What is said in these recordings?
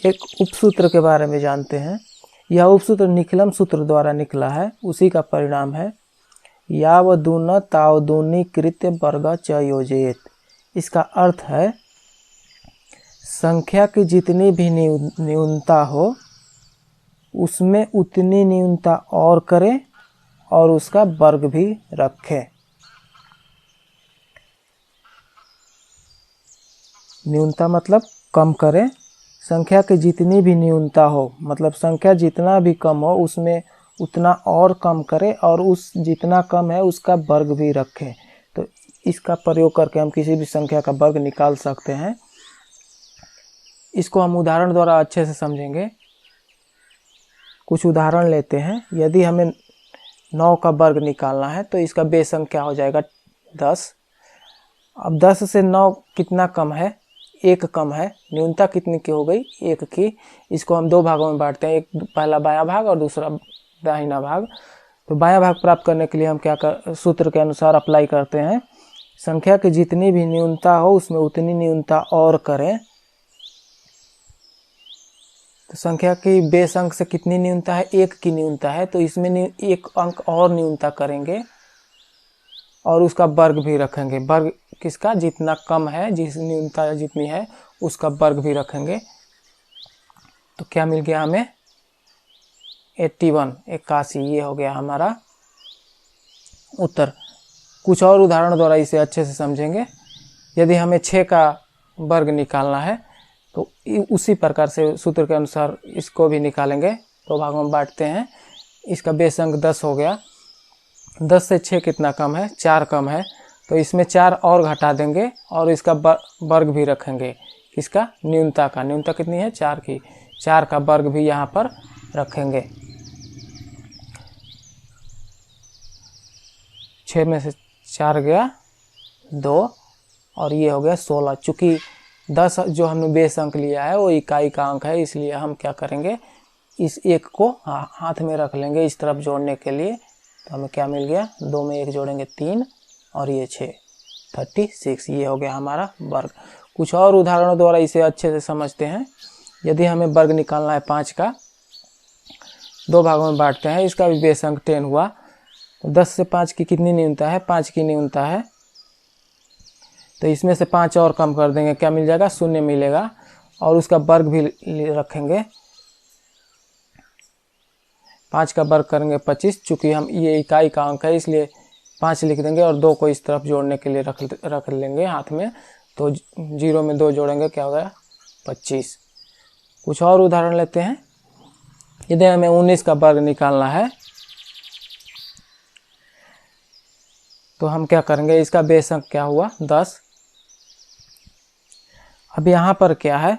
एक उपसूत्र के बारे में जानते हैं। यह उपसूत्र निखिलम सूत्र द्वारा निकला है, उसी का परिणाम है यावदून तावदूनी कृत्य वर्ग च योजेत। इसका अर्थ है संख्या की जितनी भी न्यूनता हो उसमें उतनी न्यूनता और करें और उसका वर्ग भी रखें। न्यूनता मतलब कम करें, संख्या की जितनी भी न्यूनता हो मतलब संख्या जितना भी कम हो उसमें उतना और कम करें और उस जितना कम है उसका वर्ग भी रखें। तो इसका प्रयोग करके हम किसी भी संख्या का वर्ग निकाल सकते हैं। इसको हम उदाहरण द्वारा अच्छे से समझेंगे। कुछ उदाहरण लेते हैं। यदि हमें 9 का वर्ग निकालना है तो इसका बेस अंक क्या हो जाएगा 10। अब 10 से 9 कितना कम है, 1 कम है। न्यूनता कितनी की हो गई, 1 की। इसको हम 2 भागों में बांटते हैं, एक पहला बायां भाग और दूसरा दाहिना भाग। तो बायां भाग प्राप्त करने के लिए हम सूत्र के अनुसार अप्लाई करते हैं, संख्या की जितनी भी न्यूनता हो उसमें उतनी न्यूनता और करें। तो संख्या की बेस अंक से कितनी न्यूनता है, 1 की न्यूनता है, तो इसमें 1 अंक और न्यूनता करेंगे और उसका वर्ग भी रखेंगे। वर्ग किसका, जितना कम है, जिस न्यूनता जितनी है उसका वर्ग भी रखेंगे। तो क्या मिल गया हमें 81। ये हो गया हमारा उत्तर। कुछ और उदाहरण द्वारा इसे अच्छे से समझेंगे। यदि हमें 6 का वर्ग निकालना है तो उसी प्रकार से सूत्र के अनुसार इसको भी निकालेंगे। 2 भागों में बांटते हैं। इसका बेस अंक 10 हो गया। 10 से 6 कितना कम है, 4 कम है, तो इसमें 4 और घटा देंगे और इसका वर्ग भी रखेंगे। किसका, न्यूनता का। न्यूनता कितनी है, 4 की। 4 का वर्ग भी यहाँ पर रखेंगे। 6 में से 4 गया 2 और ये हो गया 16। चूँकि 10 जो हमने बेस अंक लिया है वो इकाई का अंक है, इसलिए हम क्या करेंगे, इस 1 को हाथ में रख लेंगे इस तरफ जोड़ने के लिए। तो हमें क्या मिल गया, 2 में 1 जोड़ेंगे 3 और ये 6, 36। ये हो गया हमारा वर्ग। कुछ और उदाहरणों द्वारा इसे अच्छे से समझते हैं। यदि हमें वर्ग निकालना है 5 का, 2 भागों में बांटते हैं। इसका भी बेस अंक 10 हुआ। तो 10 से 5 की कितनी न्यूनता है, 5 की न्यूनता है, तो इसमें से 5 और कम कर देंगे। क्या मिल जाएगा, 0 मिलेगा और उसका वर्ग भी रखेंगे। 5 का वर्ग करेंगे 25। चूँकि हम ये इकाई का अंक है इसलिए 5 लिख देंगे और 2 को इस तरफ जोड़ने के लिए रख लेंगे हाथ में। तो 0 में 2 जोड़ेंगे, क्या हो गया 25। कुछ और उदाहरण लेते हैं। यदि हमें 19 का वर्ग निकालना है तो हम क्या करेंगे, इसका बेस अंक क्या हुआ 10। अब यहाँ पर क्या है,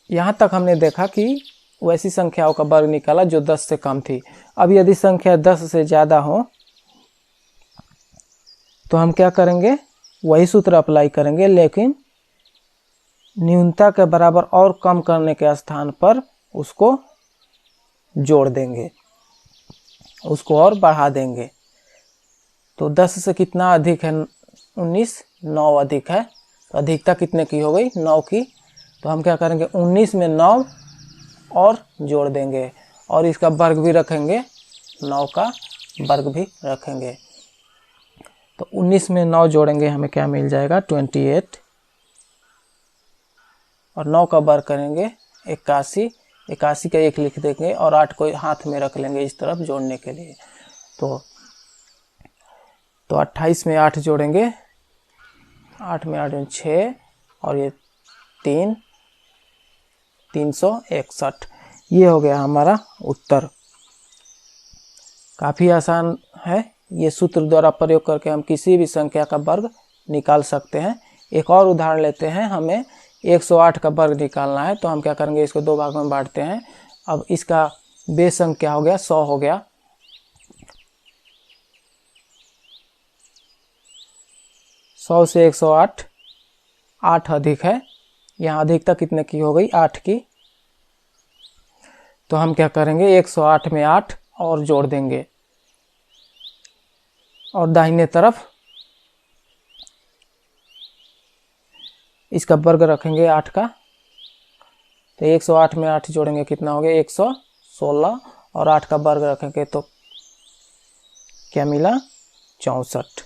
यहाँ तक हमने देखा कि वैसी संख्याओं का वर्ग निकाला जो 10 से कम थी। अब यदि संख्या 10 से ज़्यादा हो तो हम क्या करेंगे, वही सूत्र अप्लाई करेंगे, लेकिन न्यूनता के बराबर और कम करने के स्थान पर उसको जोड़ देंगे, उसको और बढ़ा देंगे। तो 10 से कितना अधिक है 19, 9 अधिक है। तो अधिकता कितने की हो गई, 9 की। तो हम क्या करेंगे, 19 में 9 और जोड़ देंगे और इसका वर्ग भी रखेंगे, 9 का वर्ग भी रखेंगे। तो 19 में 9 जोड़ेंगे, हमें क्या मिल जाएगा 28 और 9 का वर्ग करेंगे 81। 81 का 1 लिख देंगे और 8 को हाथ में रख लेंगे इस तरफ जोड़ने के लिए। तो 28 में 8 जोड़ेंगे, 8 में 8 6 और ये 3, 361। ये हो गया हमारा उत्तर। काफ़ी आसान है। ये सूत्र द्वारा प्रयोग करके हम किसी भी संख्या का वर्ग निकाल सकते हैं। एक और उदाहरण लेते हैं। हमें 108 का वर्ग निकालना है तो हम क्या करेंगे, इसको 2 भागों में बांटते हैं। अब इसका बेस अंक क्या हो गया, 100 हो गया। 100 से 108, 8 अधिक है। यहाँ अधिकता कितने की हो गई, 8 की। तो हम क्या करेंगे, 108 में 8 और जोड़ देंगे और दाहिने तरफ इसका वर्ग रखेंगे 8 का। तो 108 में 8 जोड़ेंगे कितना हो गया 116 और 8 का वर्ग रखेंगे तो क्या मिला 64।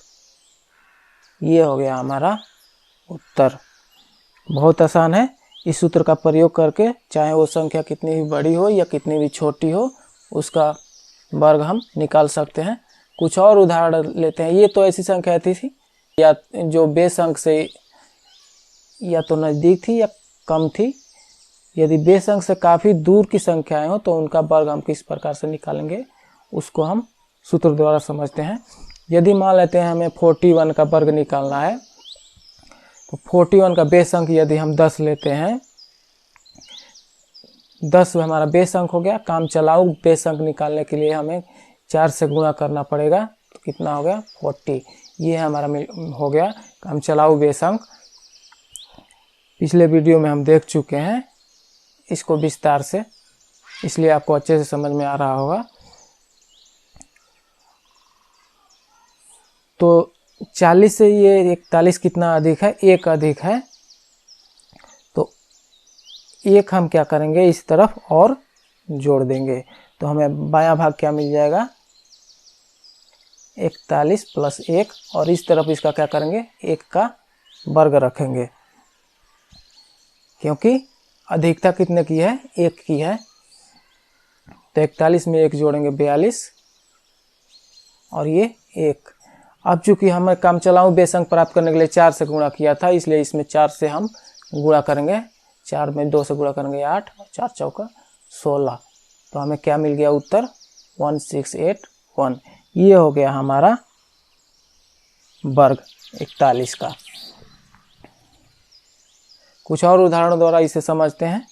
ये हो गया हमारा उत्तर। बहुत आसान है। इस सूत्र का प्रयोग करके चाहे वो संख्या कितनी भी बड़ी हो या कितनी भी छोटी हो उसका वर्ग हम निकाल सकते हैं। कुछ और उदाहरण लेते हैं। ये तो ऐसी संख्या थी या जो बेस अंक से या तो नज़दीक थी या कम थी। यदि बेस अंक से काफ़ी दूर की संख्याएं हो तो उनका वर्ग हम किस प्रकार से निकालेंगे उसको हम सूत्र द्वारा समझते हैं। यदि मान लेते हैं हमें 41 का वर्ग निकालना है तो 41 का बेस अंक यदि हम 10 लेते हैं, 10 हमारा बेस अंक हो गया। काम चलाऊ बेस अंक निकालने के लिए हमें 4 से गुणा करना पड़ेगा तो कितना हो गया 40। ये हमारा हो गया काम चलाऊ बेस अंक। पिछले वीडियो में हम देख चुके हैं इसको विस्तार से, इसलिए आपको अच्छे से समझ में आ रहा होगा। तो 40 से ये 41 कितना अधिक है 1 अधिक है तो 1 हम क्या करेंगे इस तरफ और जोड़ देंगे तो हमें बायां भाग क्या मिल जाएगा 41 प्लस 1 और इस तरफ इसका क्या करेंगे 1 का वर्ग रखेंगे क्योंकि अधिकता कितने की है 1 की है। तो 41 में 1 जोड़ेंगे 42 और ये 1। अब चूंकि हमें काम चलाऊ बेस अंक प्राप्त करने के लिए 4 से गुणा किया था इसलिए इसमें 4 से हम गुणा करेंगे। 4 में 2 से गुणा करेंगे 8 और 4 चौका 16। तो हमें क्या मिल गया उत्तर 1681। ये हो गया हमारा वर्ग 41 का। कुछ और उदाहरणों द्वारा इसे समझते हैं।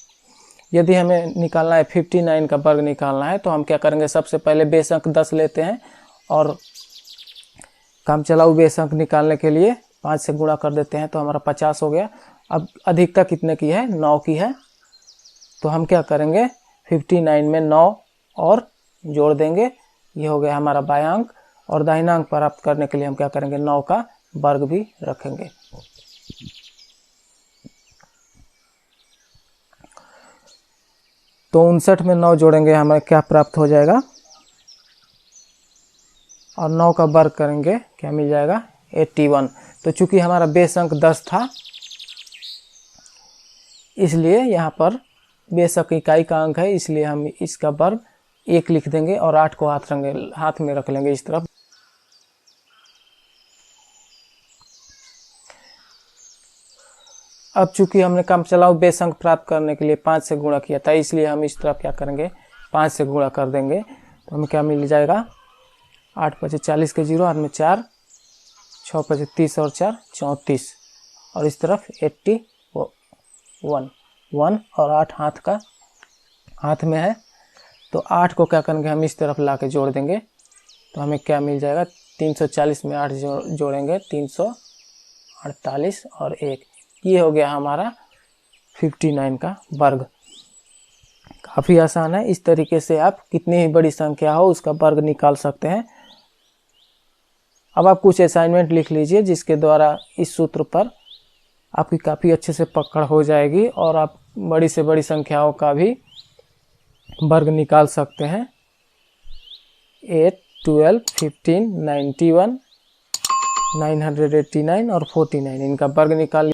यदि हमें निकालना है 59 का वर्ग निकालना है तो हम क्या करेंगे सबसे पहले बेस अंक 10 लेते हैं और काम चलाऊ बेस अंक निकालने के लिए 5 से गुणा कर देते हैं तो हमारा 50 हो गया। अब अधिकता कितने की है 9 की है तो हम क्या करेंगे 59 में 9 और जोड़ देंगे। ये हो गया हमारा बायां अंक और दाहिना अंक प्राप्त करने के लिए हम क्या करेंगे 9 का वर्ग भी रखेंगे। तो 59 में 9 जोड़ेंगे हमें क्या प्राप्त हो जाएगा और 9 का वर्ग करेंगे क्या मिल जाएगा 81। तो चूंकि हमारा बेस अंक 10 था इसलिए यहाँ पर बेस अंक इकाई का अंक है इसलिए हम इसका वर्ग 1 लिख देंगे और 8 को हाथ में रख लेंगे इस तरफ। अब चूंकि हमने काम चलाऊ बेस अंक प्राप्त करने के लिए 5 से गुणा किया था इसलिए हम इस तरफ क्या करेंगे 5 से गुणा कर देंगे तो हमें क्या मिल जाएगा 8 पचे 40 के 0 हाथ में 4 6 पचे 30 और 4 34 और इस तरफ 81 1 और 8 हाथ में है तो 8 को क्या करेंगे हम इस तरफ ला के जोड़ देंगे तो हमें क्या मिल जाएगा 340 में 8 जोड़ेंगे 348 और 1। ये हो गया हमारा 59 का वर्ग। काफ़ी आसान है। इस तरीके से आप कितनी ही बड़ी संख्या हो उसका वर्ग निकाल सकते हैं। अब आप कुछ असाइनमेंट लिख लीजिए जिसके द्वारा इस सूत्र पर आपकी काफ़ी अच्छे से पकड़ हो जाएगी और आप बड़ी से बड़ी संख्याओं का भी वर्ग निकाल सकते हैं। 8, 12, 15, 91, 989 और 49 इनका वर्ग निकाल